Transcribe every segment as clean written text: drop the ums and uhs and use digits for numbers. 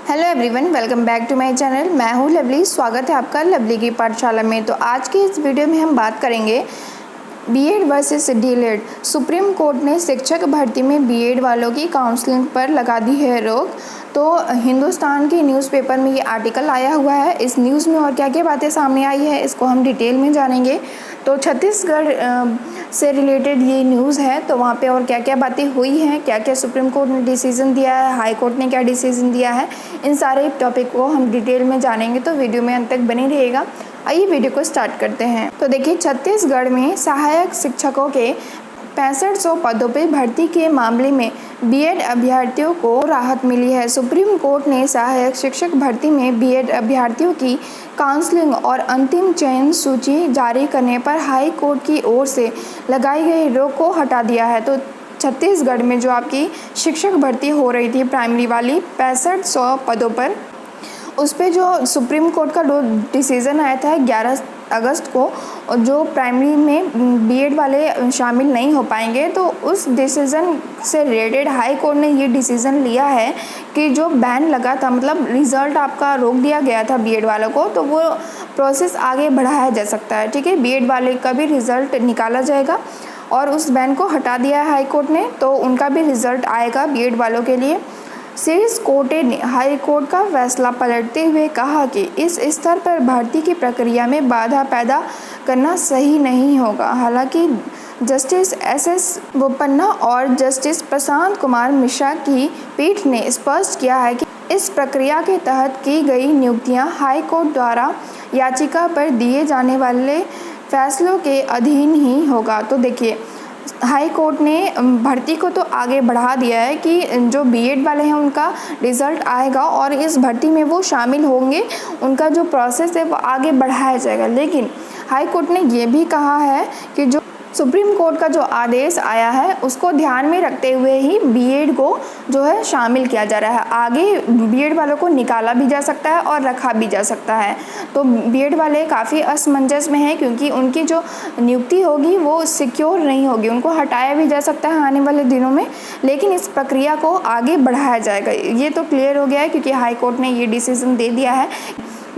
Hello everyone, welcome back to my channel. मैं हूँ lovely. स्वागत है आपका लवली की पाठशाला में। तो आज के इस वीडियो में हम बात करेंगे BEd versus DElEd. Supreme Court ने शिक्षक भर्ती में बीएड वालों की काउंसलिंग पर लगा दी है रोक। तो हिंदुस्तान के न्यूज़पेपर में ये आर्टिकल आया हुआ है। इस न्यूज़ में और क्या क्या बातें सामने आई है इसको हम डिटेल में जानेंगे। तो छत्तीसगढ़ से रिलेटेड ये न्यूज़ है, तो वहाँ पे और क्या क्या बातें हुई हैं, क्या क्या सुप्रीम कोर्ट ने डिसीज़न दिया है, हाई कोर्ट ने क्या डिसीज़न दिया है, इन सारे टॉपिक को हम डिटेल में जानेंगे। तो वीडियो में अंत तक बने रहिएगा। आइए वीडियो को स्टार्ट करते हैं। तो देखिए, छत्तीसगढ़ में सहायक शिक्षकों के 6500 पदों पर भर्ती के मामले में बीएड अभ्यर्थियों को राहत मिली है। सुप्रीम कोर्ट ने सहायक शिक्षक भर्ती में बीएड अभ्यर्थियों की काउंसलिंग और अंतिम चयन सूची जारी करने पर हाई कोर्ट की ओर से लगाई गई रोक को हटा दिया है। तो छत्तीसगढ़ में जो आपकी शिक्षक भर्ती हो रही थी प्राइमरी वाली 6500 पदों पर, उस पर जो सुप्रीम कोर्ट का डिसीज़न आया था 11 अगस्त को, जो प्राइमरी में बीएड वाले शामिल नहीं हो पाएंगे, तो उस डिसीज़न से रिलेटेड हाई कोर्ट ने ये डिसीज़न लिया है कि जो बैन लगा था, मतलब रिज़ल्ट आपका रोक दिया गया था बीएड वालों को, तो वो प्रोसेस आगे बढ़ाया जा सकता है। ठीक है, बीएड वाले का भी रिज़ल्ट निकाला जाएगा और उस बैन को हटा दिया है हाई कोर्ट ने, तो उनका भी रिज़ल्ट आएगा बीएड वालों के लिए। शीर्ष कोर्ट ने हाई कोर्ट का फैसला पलटते हुए कहा कि इस स्तर पर भर्ती की प्रक्रिया में बाधा पैदा करना सही नहीं होगा। हालांकि जस्टिस एस बोपन्ना और जस्टिस प्रशांत कुमार मिश्रा की पीठ ने स्पष्ट किया है कि इस प्रक्रिया के तहत की गई नियुक्तियां हाई कोर्ट द्वारा याचिका पर दिए जाने वाले फैसलों के अधीन ही होगा। तो देखिए, हाई कोर्ट ने भर्ती को तो आगे बढ़ा दिया है कि जो बीएड वाले हैं उनका रिज़ल्ट आएगा और इस भर्ती में वो शामिल होंगे, उनका जो प्रोसेस है वो आगे बढ़ाया जाएगा। लेकिन हाई कोर्ट ने ये भी कहा है कि जो सुप्रीम कोर्ट का जो आदेश आया है उसको ध्यान में रखते हुए ही बीएड को जो है शामिल किया जा रहा है। आगे बीएड वालों को निकाला भी जा सकता है और रखा भी जा सकता है। तो बीएड वाले काफ़ी असमंजस में हैं, क्योंकि उनकी जो नियुक्ति होगी वो सिक्योर नहीं होगी, उनको हटाया भी जा सकता है आने वाले दिनों में, लेकिन इस प्रक्रिया को आगे बढ़ाया जाएगा। ये तो क्लियर हो गया है, क्योंकि हाई कोर्ट ने ये डिसीज़न दे दिया है।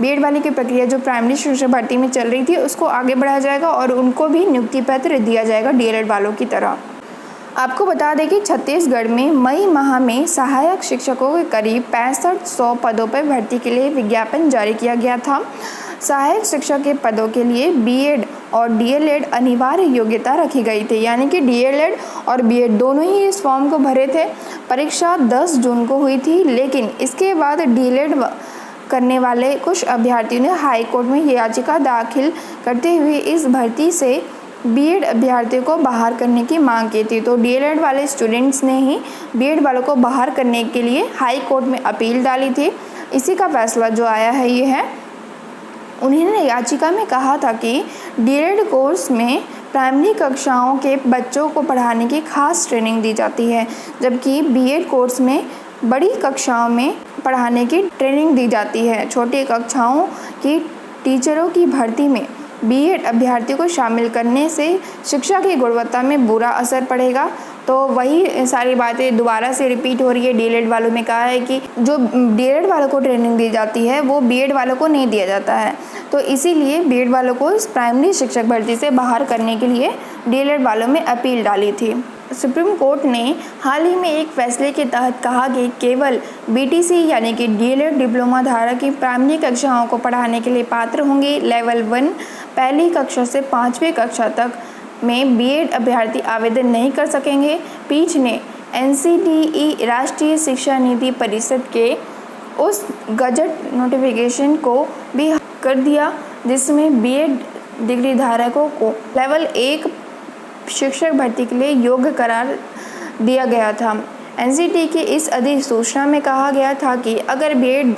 बीएड वाले की प्रक्रिया जो प्राइमरी शिक्षक भर्ती में चल रही थी उसको आगे बढ़ाया जाएगा और उनको भी नियुक्ति पत्र दिया जाएगा डीएलएड वालों की तरह। आपको बता दें कि छत्तीसगढ़ में मई माह में सहायक शिक्षकों के करीब 6500 पदों पर भर्ती के लिए विज्ञापन जारी किया गया था। सहायक शिक्षक के पदों के लिए बीएड और डीएलएड अनिवार्य योग्यता रखी गई थी, यानी कि डीएलएड और बीएड दोनों ही इस फॉर्म को भरे थे। परीक्षा 10 जून को हुई थी, लेकिन इसके बाद डीएलएड करने वाले कुछ अभ्यर्थियों ने हाई कोर्ट में याचिका दाखिल करते हुए इस भर्ती से बीएड अभ्यर्थियों को बाहर करने की मांग की थी। तो डीएलएड वाले स्टूडेंट्स ने ही बीएड वालों को बाहर करने के लिए हाई कोर्ट में अपील डाली थी। इसी का फैसला जो आया है ये है। उन्होंने याचिका में कहा था कि डीएलएड कोर्स में प्राइमरी कक्षाओं के बच्चों को पढ़ाने की खास ट्रेनिंग दी जाती है, जबकि बीएड कोर्स में बड़ी कक्षाओं में पढ़ाने की ट्रेनिंग दी जाती है। छोटी कक्षाओं की टीचरों की भर्ती में बीएड अभ्यर्थियों को शामिल करने से शिक्षा की गुणवत्ता में बुरा असर पड़ेगा। तो वही सारी बातें दोबारा से रिपीट हो रही है। डीएलएड वालों में कहा है कि जो डीएलएड वालों को ट्रेनिंग दी जाती है वो बीएड वालों को नहीं दिया जाता है, तो इसीलिए बीएड वालों को इस प्राइमरी शिक्षक भर्ती से बाहर करने के लिए डीएलएड वालों में अपील डाली थी। सुप्रीम कोर्ट ने हाल ही में एक फैसले के तहत कहा कि केवल बीटीसी यानी कि डीएलएड डिप्लोमा धारक की प्राइमरी कक्षाओं को पढ़ाने के लिए पात्र होंगे। लेवल 1 पहली कक्षा से 5वीं कक्षा तक में बीएड अभ्यर्थी आवेदन नहीं कर सकेंगे। पीठ ने एनसीटीई राष्ट्रीय शिक्षा नीति परिषद के उस गजट नोटिफिकेशन को भी कर दिया जिसमें बीएड डिग्री धारकों को लेवल 1 शिक्षक भर्ती के लिए योग्य करार दिया गया था। एनसीटी की इस अधिसूचना में कहा गया था कि अगर बीएड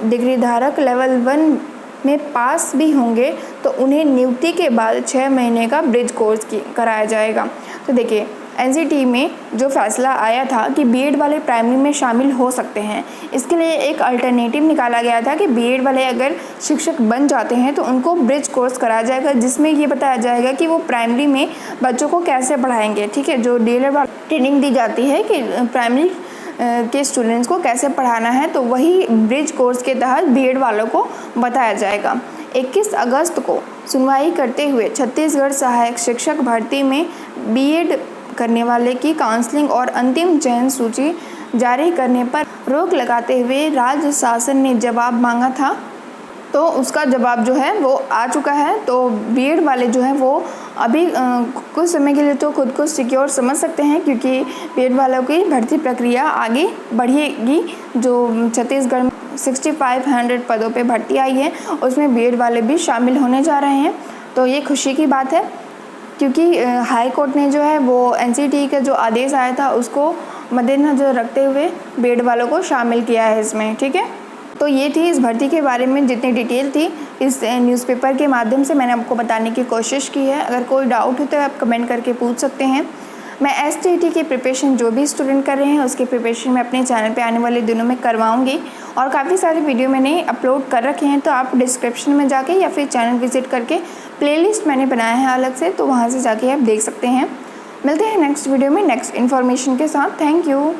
डिग्री धारक लेवल 1 में पास भी होंगे तो उन्हें नियुक्ति के बाद 6 महीने का ब्रिज कोर्स कराया जाएगा। तो देखिए, एनसीटी में जो फैसला आया था कि बीएड वाले प्राइमरी में शामिल हो सकते हैं, इसके लिए एक अल्टरनेटिव निकाला गया था कि बीएड वाले अगर शिक्षक बन जाते हैं तो उनको ब्रिज कोर्स कराया जाएगा, जिसमें ये बताया जाएगा कि वो प्राइमरी में बच्चों को कैसे पढ़ाएंगे। ठीक है, जो डीएलएड ट्रेनिंग दी जाती है कि प्राइमरी के स्टूडेंट्स को कैसे पढ़ाना है, तो वही ब्रिज कोर्स के तहत बीएड वालों को बताया जाएगा। 21 अगस्त को सुनवाई करते हुए छत्तीसगढ़ सहायक शिक्षक भर्ती में बीएड करने वाले की काउंसलिंग और अंतिम चयन सूची जारी करने पर रोक लगाते हुए राज्य शासन ने जवाब मांगा था, तो उसका जवाब जो है वो आ चुका है। तो बीएड वाले जो है वो अभी कुछ समय के लिए तो खुद को सिक्योर समझ सकते हैं, क्योंकि बीएड वालों की भर्ती प्रक्रिया आगे बढ़ेगी। जो छत्तीसगढ़ में 6500 पदों पे भर्ती आई है, उसमें बीएड वाले भी शामिल होने जा रहे हैं। तो ये खुशी की बात है, क्योंकि हाई कोर्ट ने जो है वो एनसीटीई का जो आदेश आया था उसको मद्देनजर रखते हुए बीएड वालों को शामिल किया है इसमें। ठीक है, तो ये थी इस भर्ती के बारे में जितनी डिटेल थी इस न्यूज़पेपर के माध्यम से मैंने आपको बताने की कोशिश की है। अगर कोई डाउट हो तो आप कमेंट करके पूछ सकते हैं। मैं एसटीईटी की प्रिपरेशन जो भी स्टूडेंट कर रहे हैं उसकी प्रिपरेशन मैं अपने चैनल पे आने वाले दिनों में करवाऊंगी, और काफ़ी सारे वीडियो मैंने अपलोड कर रखे हैं, तो आप डिस्क्रिप्शन में जाके या फिर चैनल विजिट करके प्लेलिस्ट मैंने बनाया है अलग से, तो वहाँ से जाके आप देख सकते हैं। मिलते हैं नेक्स्ट वीडियो में नेक्स्ट इन्फॉर्मेशन के साथ। Thank you.